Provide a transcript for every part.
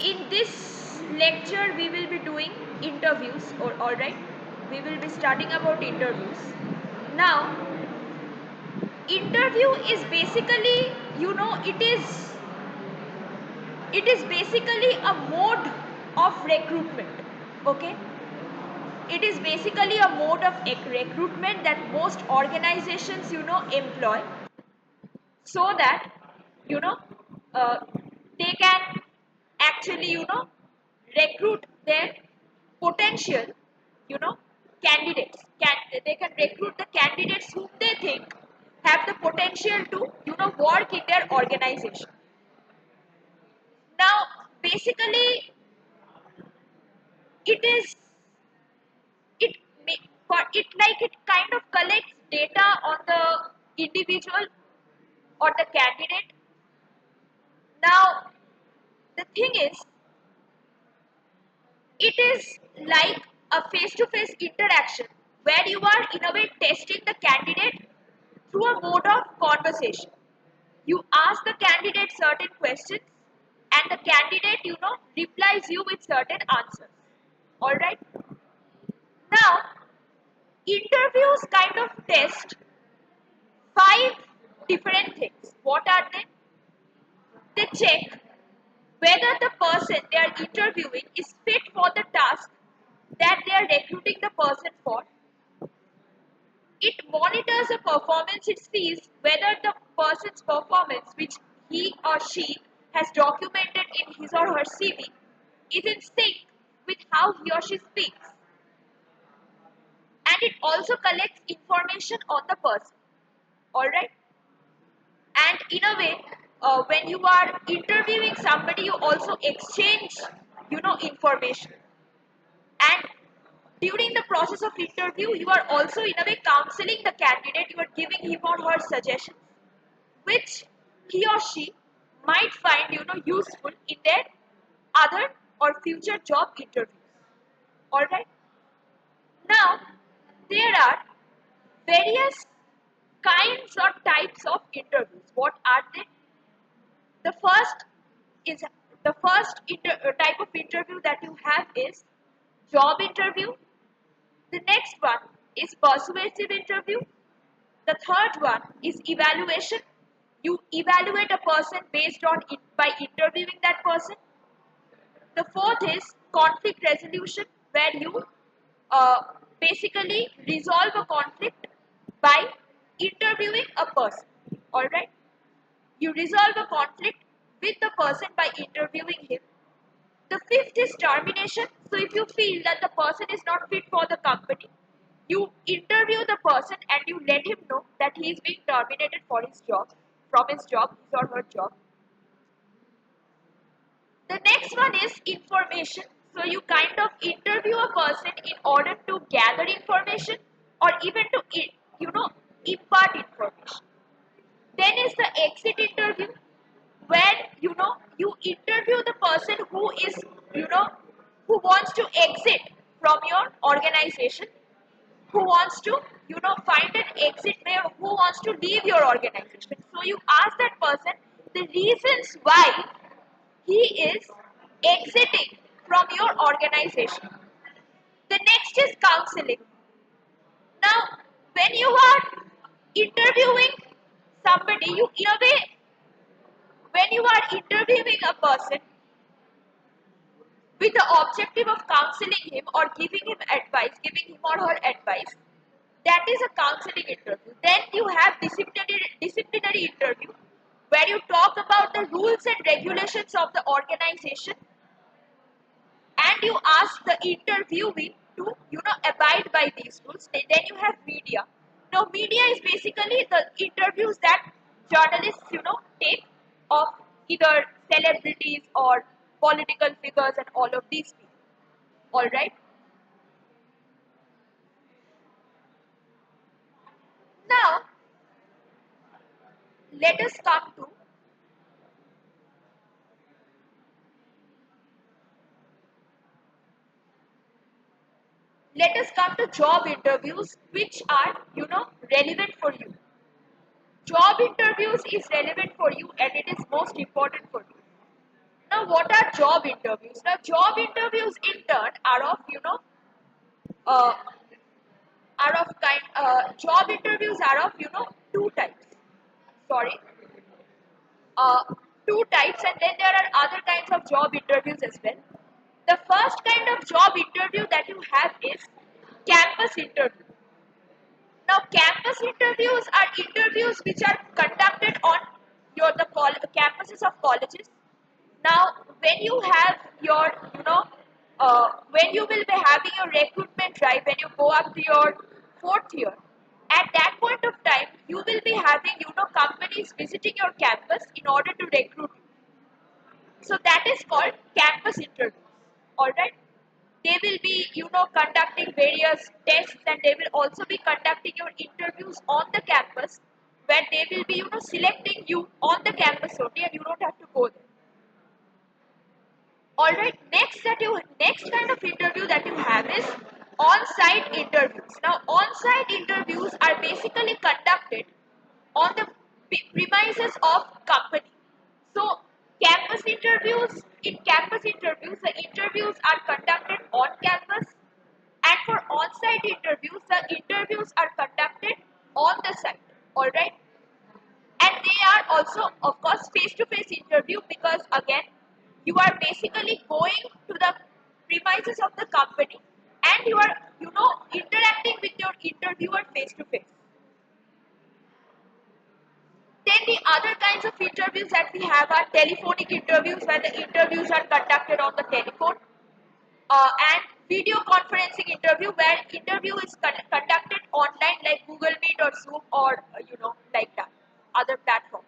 In this lecture we will be doing interviews, or alright, we will be studying about interviews. Now, interview is basically, it is basically a mode of recruitment. Okay, it is basically a mode of recruitment that most organizations employ, so that you know uh, they can actually recruit their potential candidates. They can recruit the candidates whom they think have the potential to work in their organization. Now, basically, it is it for it, like, it kind of collects data on the individual or the candidate. Now, the thing is, it is like a face-to-face interaction where you are in a way testing the candidate through a mode of conversation. You ask the candidate certain questions, and the candidate replies you with certain answers. All right. Now, interviews kind of test five different things. What are they? They check whether the person they are interviewing is fit for the task that they are recruiting the person for. It monitors the performance. It sees whether the person's performance, which he or she has documented in his or her CV, is in sync with how he or she speaks. And it also collects information on the person. Alright? And in a way, when you are interviewing somebody, you also exchange information. And during the process of interview, you are also in a way counseling the candidate. You are giving him or her suggestions which he or she might find useful in their other or future job interviews. All right. Now, there are various kinds or types of interviews. What are they? The first is the first type of interview that you have is job interview. The next one is persuasive interview. The third one is evaluation. You evaluate a person based on by interviewing that person. The fourth is conflict resolution, where you uh, basically resolve a conflict by interviewing a person. All right, you resolve a conflict with the person by interviewing him. The fifth is termination. So if you feel that the person is not fit for the company, you interview the person and you let him know that he is being terminated for his job, from his job, his or her job. The next one is information. So you kind of interview a person in order to gather information, or even to impart information. Then is the exit interview, where you interview the person who is you know who wants to exit from your organization, who wants to find an exit way, who wants to leave your organization. So you ask that person the reasons why he is exiting from your organization. The next is counseling. Now, when you are interviewing somebody, you in a way, when you are interviewing a person with the objective of counseling him or giving him advice, giving him or her advice, that is a counseling interview. Then you have disciplinary interview, where you talk about the rules and regulations of the organization, and you ask the interviewee to abide by these rules. Then you have media. Now, media is basically the interviews that journalists take of either celebrities or political figures and all of these people. All right. Now, let us come to job interviews, which are relevant for you. Job interviews is relevant for you, and it is most important for you. Now, Now, what are job interviews? Now, job interviews in turn are of, uh, job interviews are of, two types. Sorry, uh, two types, and then there are other kinds of job interviews as well. The first kind of job interview that you have is campus interview. Now, campus interviews are interviews which are conducted on campuses of colleges. Now, when you have your, when you will be having your recruitment drive, when you go up to your fourth year, at that point of time, you will be having, companies visiting your campus in order to recruit you. So that is called campus interviews. All right. They will be, conducting various tests, and they will also be conducting your interviews on the campus, where they will be, selecting you on the campus only, and you don't have to go there. All right. Next kind of interview that you have is on-site interviews. Now, on-site interviews are basically conducted on the premises of company. So, in campus interviews, the interviews are conducted on campus, and for on-site interviews, the interviews are conducted on the site. All right, and they are also, of course, face-to-face interview, because again, you are basically going to the premises of the company, and you are, interacting with your interviewer face-to-face. Then the other kinds of interviews that we have are telephonic interviews, where the interviews are conducted on the telephone, and video conferencing interview, where interview is conducted online, like Google Meet or Zoom, or like that, other platforms.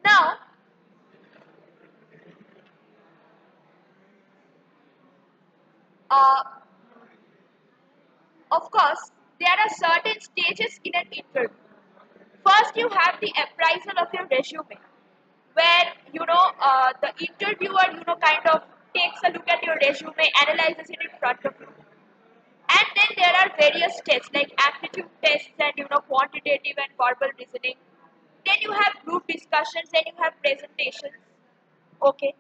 Now, uh, of course, there are certain stages in an interview. First, you have the appraisal of your resume, where the interviewer kind of takes a look at your resume, analyzes it in front of you, and then there are various tests like aptitude tests and quantitative and verbal reasoning. Then you have group discussions, then you have presentations. Okay,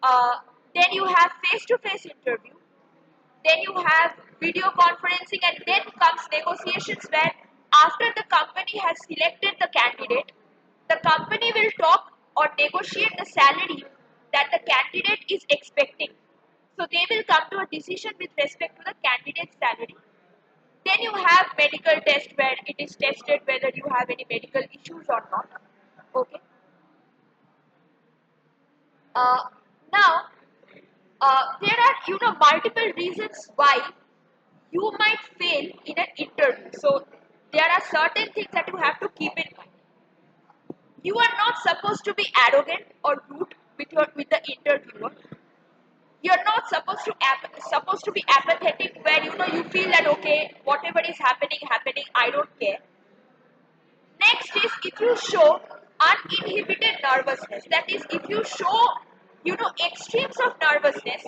uh, then you have face-to-face interview, then you have video conferencing, and then comes negotiations, where after the company has selected the candidate, the company will talk or negotiate the salary that the candidate is expecting. So they will come to a decision with respect to the candidate's salary. Then you have medical test, where it is tested whether you have any medical issues or not. Okay. Uh, Now, there are multiple reasons why you might fail in an interview. So there are certain things that you have to keep in mind. You are not supposed to be arrogant or rude with the interviewer. You're not supposed to be apathetic, where you feel that okay, whatever is happening, I don't care. Next is, if you show uninhibited nervousness, that is, if you show extremes of nervousness,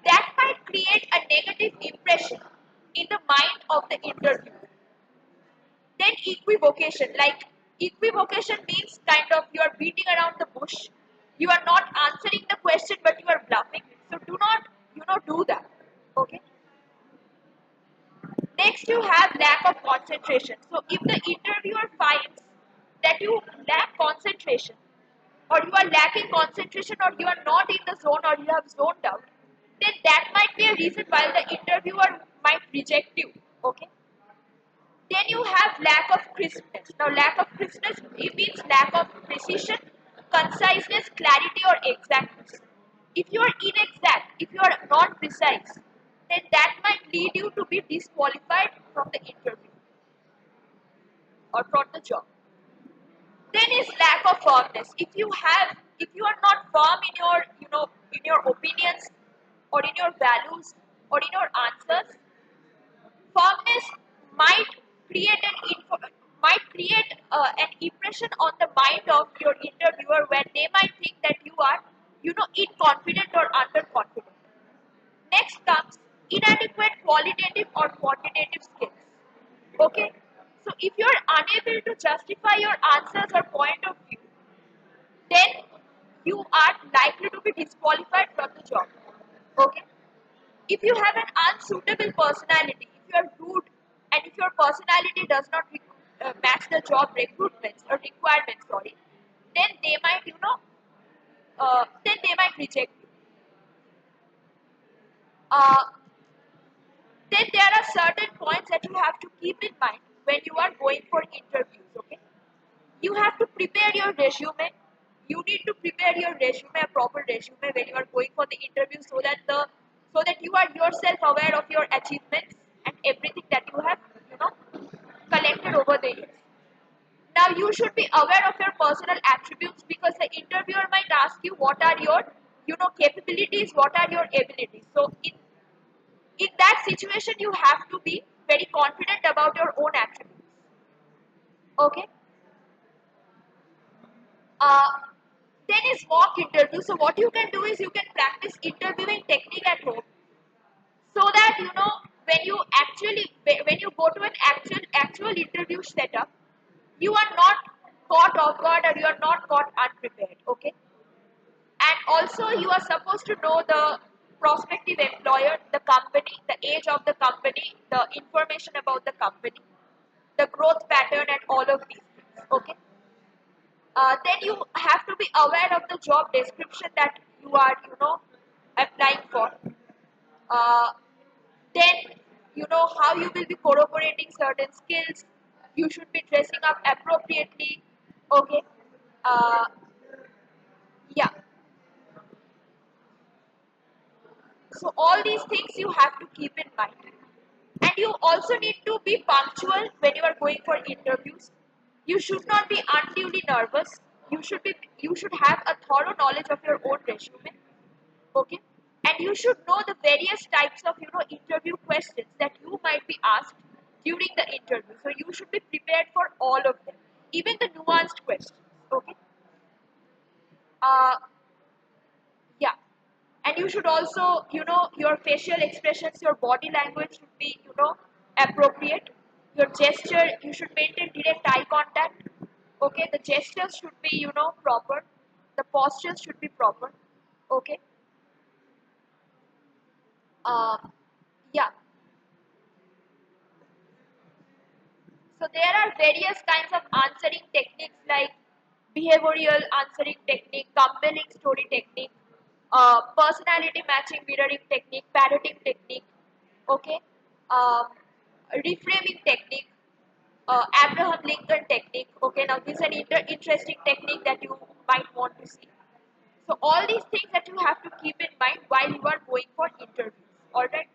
that might create a negative impression in the mind of the interviewer. Then equivocation, like equivocation means kind of you are beating around the bush. You are not answering the question, but you are bluffing. So do not do that. Okay. Next, you have lack of concentration. So if the interviewer finds that you lack concentration, or you are lacking concentration, or you are not in the zone, or you have zoned out, then that might be a reason why the interviewer might reject you. Okay. Then you have lack of crispness. Now, lack of crispness, it means lack of precision, conciseness, clarity, or exactness. If you are inexact, if you are not precise, then that might lead you to be disqualified from the interview or from the job. Then is lack of firmness. If you are not firm in your, in your opinions, or in your values, or in your answers, firmness might create an impression on the mind of your interviewer, where they might think that you are inconfident or underconfident. Next comes inadequate qualitative or quantitative skills. Okay, so if you are unable to justify your answers or point of view, then you are likely to be disqualified from the job. Okay? If you have an unsuitable personality, if you are rude, and if your personality does not match the job recruitments or requirements, sorry, then they might, then they might reject you. Uh, then there are certain points that you have to keep in mind when you are going for interviews. Okay, you have to prepare your resume. You need to prepare your resume, a proper resume, when you are going for the interview, so that you are yourself aware of your achievements and everything that you have, you know, collected over the years. Now you should be aware of your personal attributes because the interviewer might ask you what are your, capabilities, what are your abilities. So in that situation, you have to be very confident about your own attributes. Okay. Uh, then is mock interview. So what you can do is you can practice interviewing technique at home, so that when you go to an actual interview setup, you are not caught off guard or you are not caught unprepared. Okay. And also you are supposed to know the prospective employer, the company, the age of the company, the information about the company, the growth pattern, and all of these things. Okay. Then you have to be aware of the job description that you are, applying for. Uh, then you know how you will be corroborating certain skills. You should be dressing up appropriately. Okay. Uh, yeah. So all these things you have to keep in mind. And you also need to be punctual when you are going for interviews. You should not be unduly nervous. You should have a thorough knowledge of your own resume. Okay? And you should know the various types of interview questions that you might be asked during the interview. So you should be prepared for all of them, even the nuanced questions. Okay? Uh, yeah. And you should also, your facial expressions, your body language should be, appropriate. Your gesture, you should maintain direct eye contact. Okay, the gestures should be, proper. The postures should be proper. Okay. Yeah. So there are various kinds of answering techniques like behavioral answering technique, compelling story technique, personality matching mirroring technique, parroting technique, okay, um, reframing technique, Abraham Lincoln technique. Okay, now this is an interesting technique that you might want to see. So all these things that you have to keep in mind while you are going for interviews. All right.